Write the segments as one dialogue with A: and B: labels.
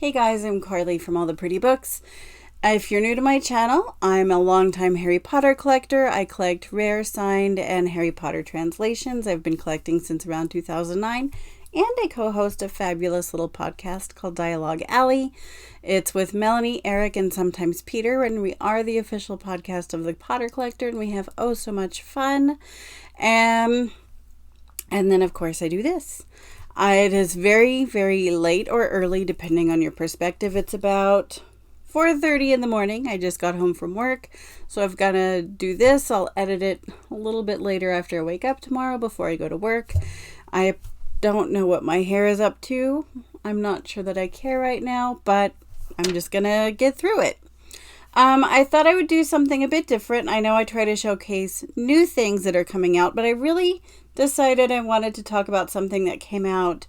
A: Hey guys, I'm Carly from All the Pretty Books. If you're new to my channel, I'm a longtime Harry Potter collector. I collect rare, signed, and Harry Potter translations. I've been collecting since around 2009, and I co-host a fabulous little podcast called Dialogue Alley. It's with Melanie, Eric, and sometimes Peter, and we are the official podcast of the Potter Collector, and we have oh so much fun. And then, of course, I do this. It is very, very late or early, depending on your perspective. It's about 4:30 in the morning. I just got home from work, so I've got to do this. I'll edit it a little bit later after I wake up tomorrow before I go to work. I don't know what my hair is up to. I'm not sure that I care right now, but I'm just going to get through it. I thought I would do something a bit different. I know I try to showcase new things that are coming out, but I really decided I wanted to talk about something that came out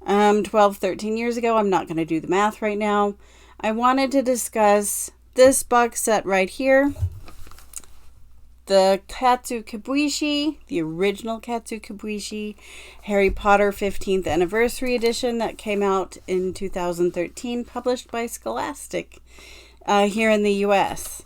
A: 12, 13 years ago. I'm not going to do the math right now. I wanted to discuss this box set right here. The Kazu Kibuishi, the original Kazu Kibuishi Harry Potter 15th Anniversary Edition that came out in 2013, published by Scholastic here in the US.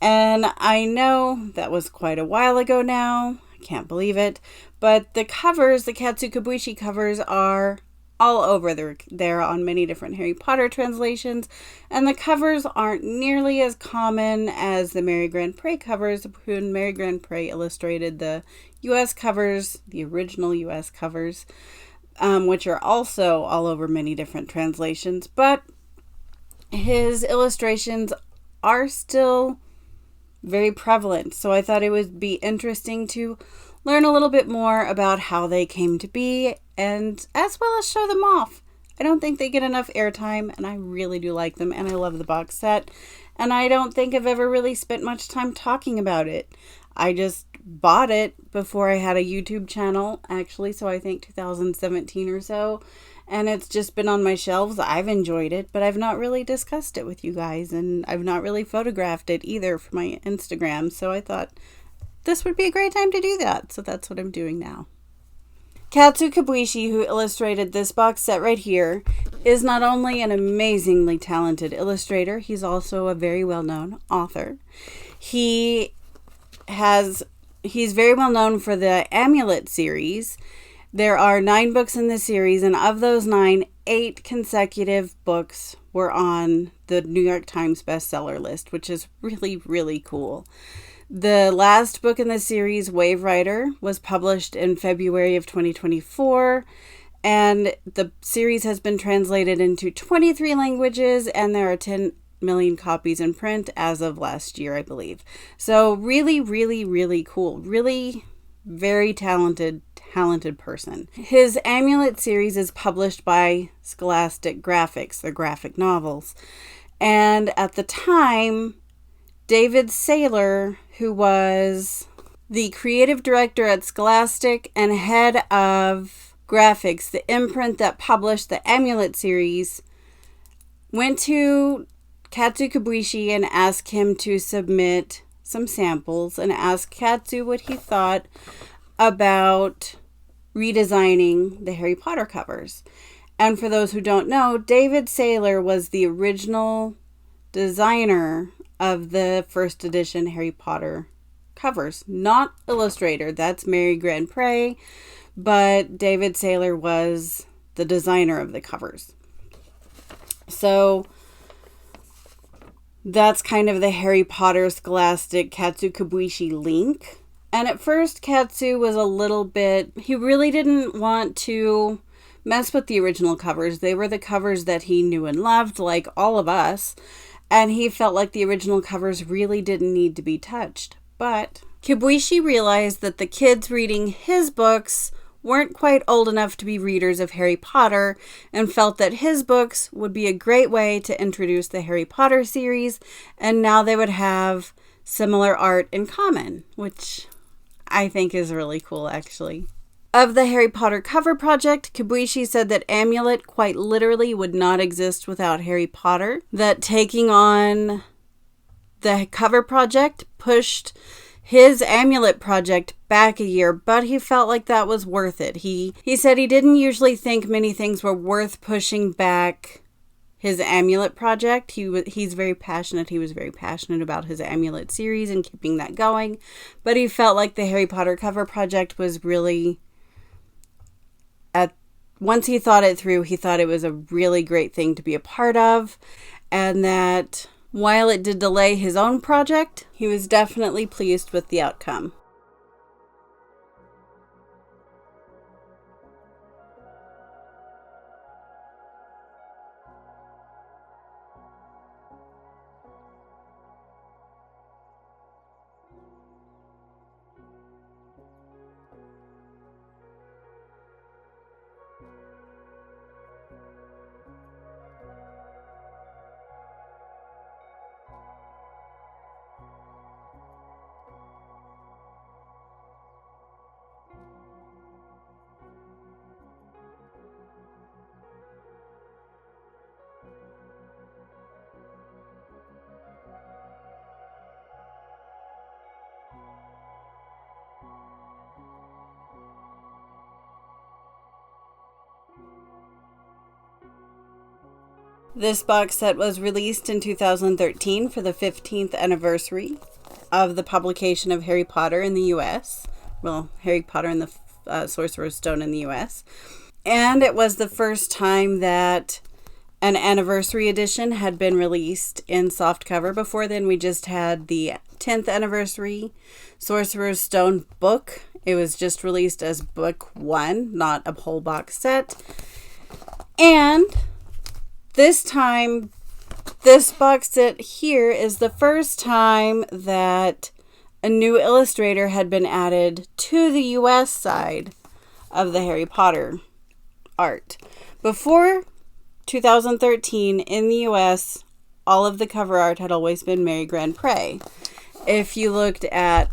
A: And I know that was quite a while ago now. I can't believe it. But the covers, the Kazu Kibuishi covers, are all over. They're on many different Harry Potter translations. And the covers aren't nearly as common as the Mary Grand Pré covers. When Mary Grand Pré illustrated the US covers, the original US covers, which are also all over many different translations. But his illustrations are still very prevalent. So I thought it would be interesting to learn a little bit more about how they came to be, and as well as show them off. I don't think they get enough airtime, and I really do like them, and I love the box set. And I don't think I've ever really spent much time talking about it. I just bought it before I had a YouTube channel, actually, so I think 2017 or so. And it's just been on my shelves. I've enjoyed it, but I've not really discussed it with you guys, and I've not really photographed it either for my Instagram, so I thought this would be a great time to do that. So that's what I'm doing now. Kazu Kibuishi, who illustrated this box set right here, is not only an amazingly talented illustrator, he's also a very well-known author. He's very well known for the Amulet series. There are 9 books in the series, and of those 9, 8 consecutive books were on the New York Times bestseller list, which is really, really cool. The last book in the series, Wave Rider, was published in February of 2024, and the series has been translated into 23 languages, and there are 10 million copies in print as of last year, I believe. So really, really, really cool. Really very talented person. His Amulet series is published by Scholastic Graphics, their graphic novels. And at the time, David Saylor, who was the creative director at Scholastic and head of graphics, the imprint that published the Amulet series, went to Kazu Kibuishi and asked him to submit some samples and asked Kazu what he thought about redesigning the Harry Potter covers. And for those who don't know, David Saylor was the original designer of the first edition Harry Potter covers. Not illustrator, that's Mary Grand Pré, but David Saylor was the designer of the covers. So that's kind of the Harry Potter Scholastic Kazu Kibuishi link. And at first, Kazu was a little bit, he really didn't want to mess with the original covers. They were the covers that he knew and loved, like all of us. And he felt like the original covers really didn't need to be touched. But Kibuishi realized that the kids reading his books weren't quite old enough to be readers of Harry Potter, and felt that his books would be a great way to introduce the Harry Potter series, and now they would have similar art in common, which I think is really cool, actually. Of the Harry Potter cover project, Kibuishi said that Amulet quite literally would not exist without Harry Potter, that taking on the cover project pushed his Amulet project back a year, but he felt like that was worth it. He said he didn't usually think many things were worth pushing back his amulet project. He's very passionate. He was very passionate about his amulet series and keeping that going. But he felt like the Harry Potter cover project was really, once he thought it through, he thought it was a really great thing to be a part of. And that while it did delay his own project, he was definitely pleased with the outcome. This box set was released in 2013 for the 15th anniversary of the publication of Harry Potter in the U.S. Well, Harry Potter and the Sorcerer's Stone in the U.S. And it was the first time that an anniversary edition had been released in softcover. Before then, we just had the 10th anniversary Sorcerer's Stone book. It was just released as book 1, not a whole box set. And this time, this box set here is the first time that a new illustrator had been added to the US side of the Harry Potter art. Before 2013, in the US, all of the cover art had always been Mary Grand Pré. If you looked at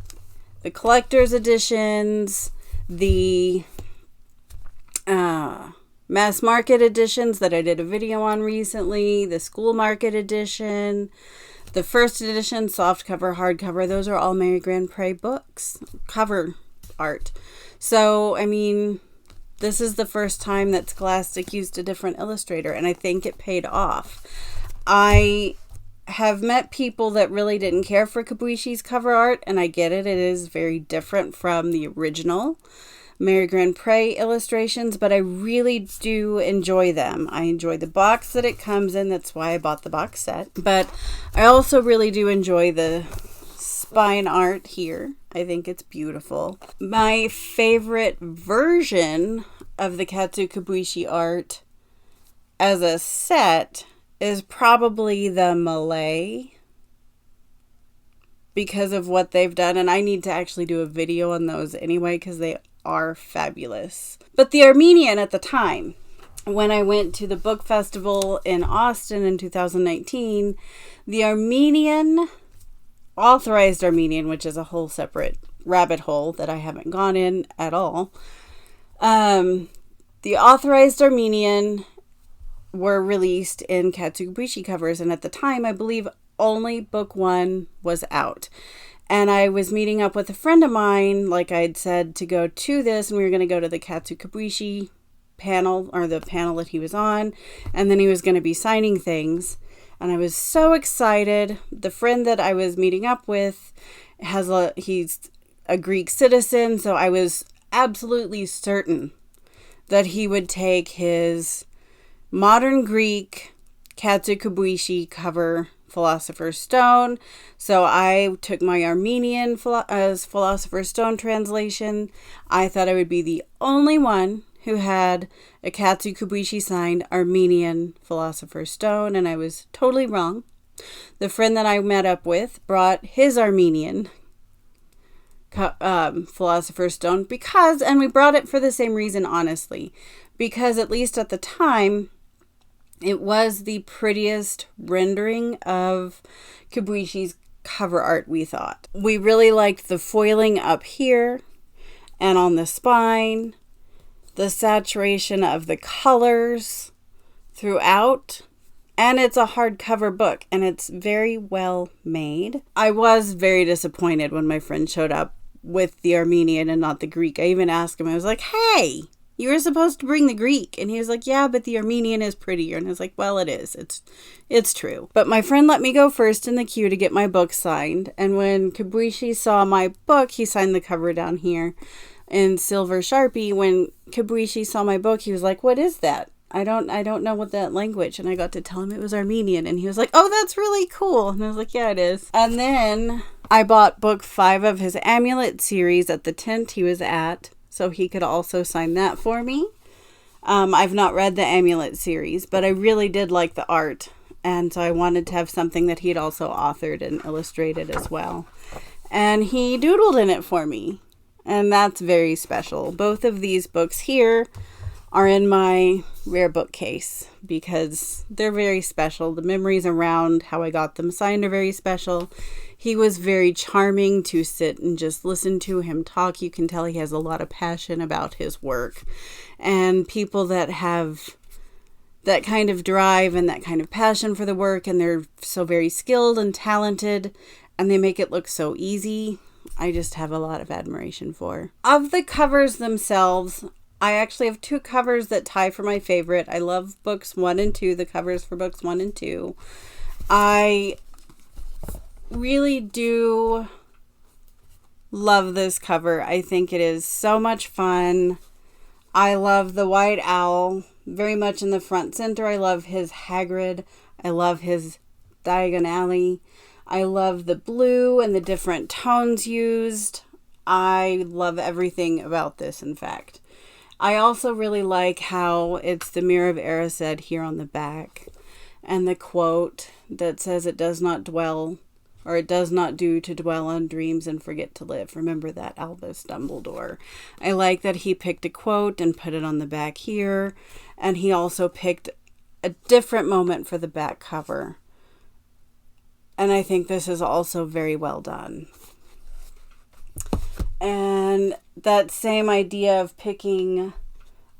A: the collector's editions, the mass market editions that I did a video on recently, the school market edition, the first edition, softcover, hardcover, those are all Mary Grand Pré books, cover art. So, I mean, this is the first time that Scholastic used a different illustrator, and I think it paid off. I have met people that really didn't care for Kibuishi's cover art, and I get it. It is very different from the original Mary Grand Pré illustrations, but I really do enjoy them. I enjoy the box that it comes in. That's why I bought the box set. But I also really do enjoy the spine art here. I think it's beautiful. My favorite version of the Kazu Kibuishi art as a set is probably the Malay, because of what they've done. And I need to actually do a video on those anyway, because they are fabulous. But the Armenian at the time, when I went to the book festival in Austin in 2019, the Armenian, authorized Armenian, which is a whole separate rabbit hole that I haven't gone in at all, the authorized Armenian were released in Kazu Kibuishi covers, and at the time I believe only book 1 was out. And I was meeting up with a friend of mine, like I'd said, to go to this, and we were going to go to the Kazu Kibuishi panel, or the panel that he was on, and then he was going to be signing things. And I was so excited. The friend that I was meeting up with he's a Greek citizen, so I was absolutely certain that he would take his modern Greek Kazu Kibuishi cover Philosopher's Stone. So I took my Armenian as Philosopher's Stone translation. I thought I would be the only one who had a Kazu Kibuishi signed Armenian Philosopher's Stone, and I was totally wrong. The friend that I met up with brought his Armenian Philosopher's Stone and we brought it for the same reason, honestly, because at least at the time, it was the prettiest rendering of Kibuishi's cover art, we thought. We really liked the foiling up here and on the spine, the saturation of the colors throughout, and it's a hardcover book, and it's very well made. I was very disappointed when my friend showed up with the Armenian and not the Greek. I even asked him, I was like, hey, You were supposed to bring the Greek. And he was like, yeah, but the Armenian is prettier. And I was like, well, it is. It's true. But my friend let me go first in the queue to get my book signed. And when Kibuishi saw my book, he signed the cover down here in silver Sharpie. When Kibuishi saw my book, he was like, what is that? I don't know what that language. And I got to tell him it was Armenian. And he was like, oh, that's really cool. And I was like, yeah, it is. And then I bought book 5 of his Amulet series at the tent he was at, so he could also sign that for me. I've not read the Amulet series, but I really did like the art. And so I wanted to have something that he'd also authored and illustrated as well. And he doodled in it for me. And that's very special. Both of these books here are in my rare bookcase because they're very special. The memories around how I got them signed are very special. He was very charming to sit and just listen to him talk. You can tell he has a lot of passion about his work. And people that have that kind of drive and that kind of passion for the work, and they're so very skilled and talented, and they make it look so easy, I just have a lot of admiration for. Of the covers themselves, I actually have 2 covers that tie for my favorite. I love books 1 and 2, the covers for books 1 and 2. I really do love this cover. I think it is so much fun. I love the white owl very much in the front center. I love his Hagrid. I love his diagonally. I love the blue and the different tones used. I love everything about this, in fact. I also really like how it's the Mirror of Erised here on the back. And the quote that says, it does not do to dwell on dreams and forget to live. Remember that, Albus Dumbledore. I like that he picked a quote and put it on the back here. And he also picked a different moment for the back cover. And I think this is also very well done. And that same idea of picking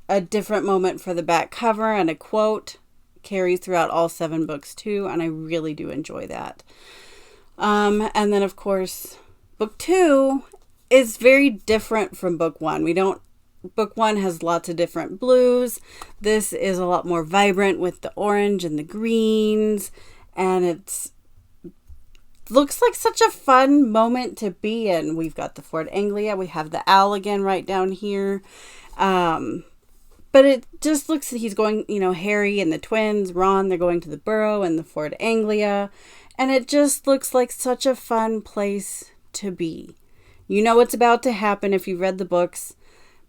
A: a different moment for the back cover and a quote carries throughout all 7 books too, and I really do enjoy that. And then of course, book 2 is very different from book 1. Book 1 has lots of different blues. This is a lot more vibrant with the orange and the greens, and it's looks like such a fun moment to be in. We've got the Fort Anglia. We have the owl again right down here. But it just looks like he's going, Harry and the twins, Ron, they're going to the Burrow and the Fort Anglia. And it just looks like such a fun place to be. You know what's about to happen if you've read the books,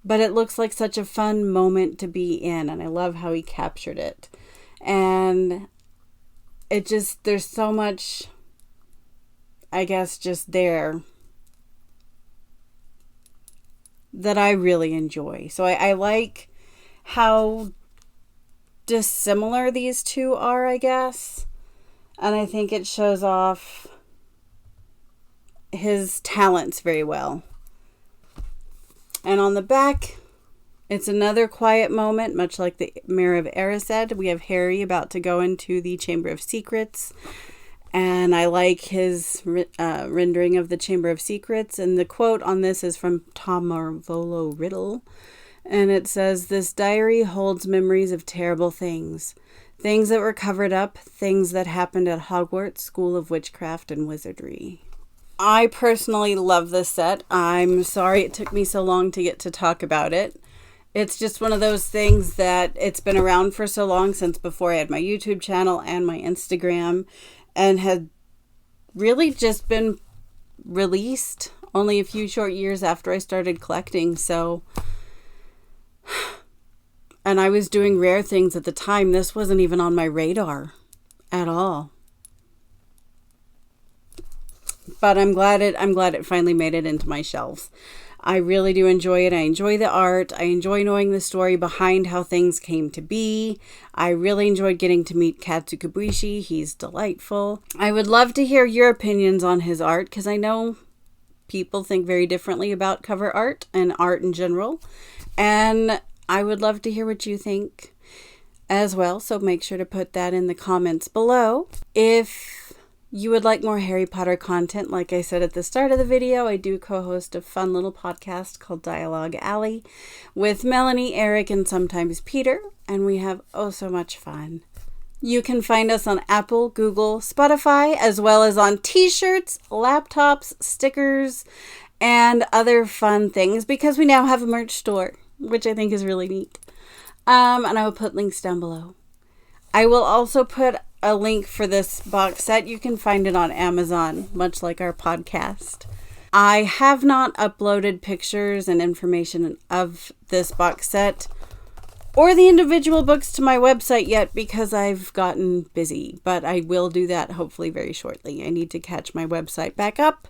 A: but it looks like such a fun moment to be in. And I love how he captured it. And there's so much, I guess, just there that I really enjoy. So I like how dissimilar these 2 are, I guess. And I think it shows off his talents very well. And on the back, it's another quiet moment, much like the Mirror of Erised. We have Harry about to go into the Chamber of Secrets. And I like his rendering of the Chamber of Secrets. And the quote on this is from Tom Marvolo Riddle. And it says, this diary holds memories of terrible things. Things that were covered up. Things that happened at Hogwarts School of Witchcraft and Wizardry. I personally love this set. I'm sorry it took me so long to get to talk about it. It's just one of those things that it's been around for so long, since before I had my YouTube channel and my Instagram, and had really just been released only a few short years after I started collecting. So, and I was doing rare things at the time. This wasn't even on my radar at all. But I'm glad it finally made it into my shelves. I really do enjoy it. I enjoy the art. I enjoy knowing the story behind how things came to be. I really enjoyed getting to meet Kazu Kibuishi. He's delightful. I would love to hear your opinions on his art, because I know people think very differently about cover art and art in general. And I would love to hear what you think as well. So make sure to put that in the comments below. If you would like more Harry Potter content, like I said at the start of the video, I do co-host a fun little podcast called Dialogue Alley with Melanie, Eric, and sometimes Peter, and we have oh so much fun. You can find us on Apple, Google, Spotify, as well as on t-shirts, laptops, stickers, and other fun things because we now have a merch store, which I think is really neat. And I will put links down below. I will also put a link for this box set. You can find it on Amazon, much like our podcast. I have not uploaded pictures and information of this box set or the individual books to my website yet because I've gotten busy, but I will do that hopefully very shortly. I need to catch my website back up,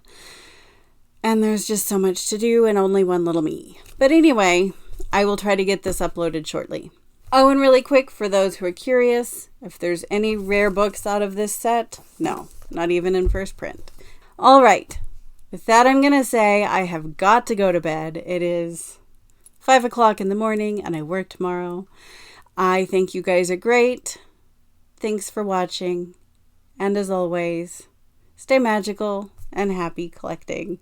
A: and there's just so much to do and only one little me. But anyway, I will try to get this uploaded shortly. Oh, and really quick, for those who are curious, if there's any rare books out of this set, no, not even in first print. All right, with that I'm going to say I have got to go to bed. It is 5 o'clock in the morning and I work tomorrow. I think you guys are great. Thanks for watching. And as always, stay magical and happy collecting.